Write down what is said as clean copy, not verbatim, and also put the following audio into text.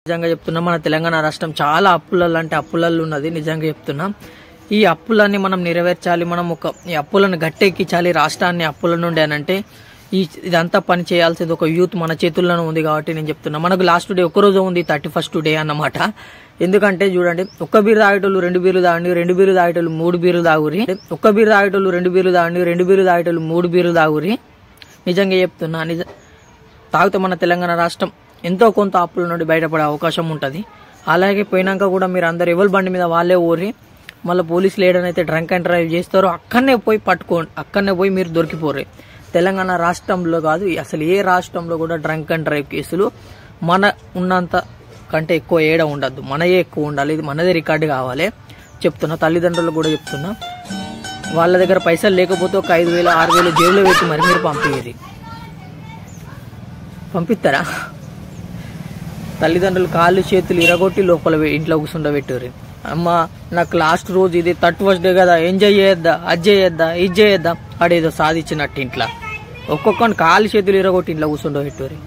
నిజంగా చెప్తున్నా మన తెలంగాణ రాష్ట్రం చాలా అప్పులలో ఉన్నది. నిజంగా చెప్తున్నా ఈ అప్పులన్నీ మనం నెరవేర్చాలి. మనం ఈ అప్పులను గట్టెక్కించాలి రాష్ట్రాన్ని అప్పుల నుండి అని అంటే ఇదంతా పని చేయాల్సింది ఒక యూత్ మన చేతుల్లోనే ఉంది. కాబట్టి నేను చెప్తున్నా మనకు లాస్ట్ డే ఒక్కరోజు ఉంది 31st డే అన్నమాట. ఎందుకంటే చూడండి, 1 బీరు తాగేటోళ్ళు 2 బీర్లు తాగండి, 2 బీర్లు తాగేటోళ్ళు 3 బీర్లు తాగురి, 1 బీరు తాగేటోళ్ళు 2 బీర్లు తాగండి, 2 బీర్లు తాగేటోళ్ళు 3 బీర్లు తాగురి. నిజంగా చెప్తున్నా తాగితే మన తెలంగాణ రాష్ట్రం ఎంతో కొంత అప్పుల నుండి బయటపడే అవకాశం ఉంటుంది. అలాగే పోయినాక కూడా మీరు అందరు ఎవరి బండి మీద వాళ్ళే ఊరి మళ్ళీ పోలీసులు ఏడనైతే డ్రంక్ అండ్ డ్రైవ్ చేస్తారో అక్కడనే పోయి పట్టుకోండి, అక్కడనే పోయి మీరు దొరికిపోరు. తెలంగాణ రాష్ట్రంలో కాదు అసలు ఏ రాష్ట్రంలో కూడా డ్రంక్ అండ్ డ్రైవ్ కేసులు మన ఉన్నంత కంటే ఎక్కువ ఏడ ఉండద్దు, మనయే ఎక్కువ ఉండాలి. ఇది మనదే రికార్డు కావాలి. చెప్తున్నా తల్లిదండ్రులు కూడా చెప్తున్నా, వాళ్ళ దగ్గర పైసలు లేకపోతే ఒక 5,000 6,000 జేబులో పెట్టి మరి మీరు పంపిస్తారా? తల్లిదండ్రులు కాళ్ళు చేతులు ఇరగొట్టి లోపల ఇంట్లో కూర్చుండబెట్టారు. అమ్మ నాకు లాస్ట్ రోజు ఇది 31st డే కదా, ఎంజాయ్ చేయొద్దా, అది చేయొద్దా, ఇది చేయొద్దా, ఆడేదో సాధించినట్టు ఇంట్లో ఒక్కొక్కని కాళ్ళు చేతులు ఇరగొట్టి ఇంట్లో కూర్చుండబెట్టారు.